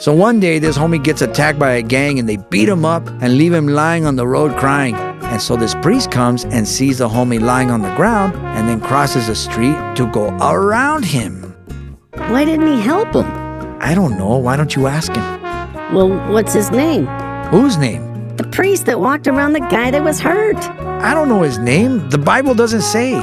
So one day, this homie gets attacked by a gang and they beat him up and leave him lying on the road crying. And so this priest comes and sees the homie lying on the ground and then crosses the street to go around him. Why didn't he help him? I don't know. Why don't you ask him? Well, what's his name? Whose name? The priest that walked around the guy that was hurt. I don't know his name. The Bible doesn't say.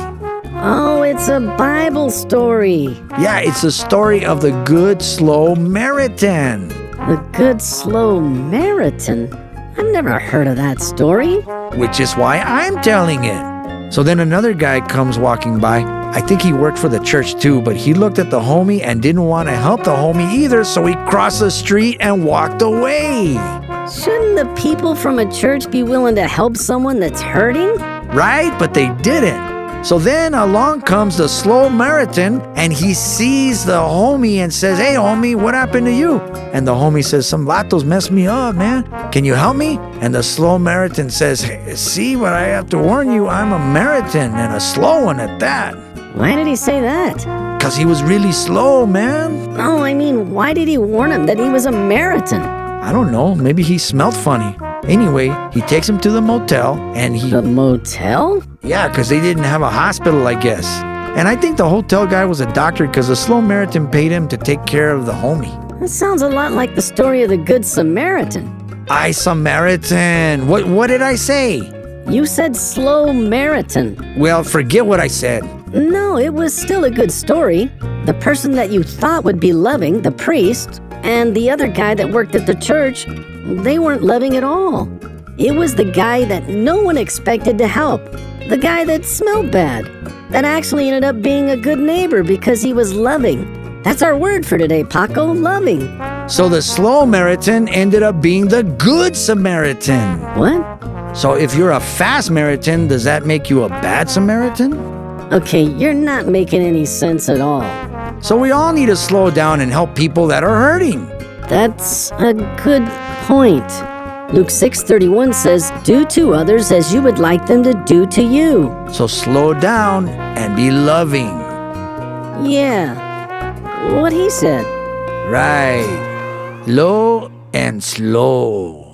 Oh, it's a Bible story. Yeah, it's the story of the good Slow-Maritan. The good Slow-Maritan? I've never heard of that story. Which is why I'm telling it. So then another guy comes walking by. I think he worked for the church too, but he looked at the homie and didn't want to help the homie either, so he crossed the street and walked away. Shouldn't the people from a church be willing to help someone that's hurting? Right? But they didn't. So then along comes the Slow-Maritan and he sees the homie and says, "Hey homie, what happened to you?" And the homie says, "Some vatos messed me up, man. Can you help me?" And the Slow-Maritan says, "Hey, see, but I have to warn you, I'm a Maritan and a slow one at that." Why did he say that? Because he was really slow, man. No, I mean, why did he warn him that he was a Maritan? I don't know, maybe he smelled funny. Anyway, he takes him to the motel and he... The motel? Yeah, because they didn't have a hospital, I guess. And I think the hotel guy was a doctor because the Slow-Maritan paid him to take care of the homie. That sounds a lot like the story of the Good Samaritan. Samaritan. What did I say? You said Slow-Maritan. Well, forget what I said. No, it was still a good story. The person that you thought would be loving, the priest, and the other guy that worked at the church, they weren't loving at all. It was the guy that no one expected to help. The guy that smelled bad. That actually ended up being a good neighbor because he was loving. That's our word for today, Paco, loving. So the Slow-Maritan ended up being the Good Samaritan. What? So if you're a fast Samaritan, does that make you a bad Samaritan? Okay, you're not making any sense at all. So we all need to slow down and help people that are hurting. That's a good point. Luke 6:31 says, "Do to others as you would like them to do to you." So slow down and be loving. Yeah, what he said. Right. Low and slow.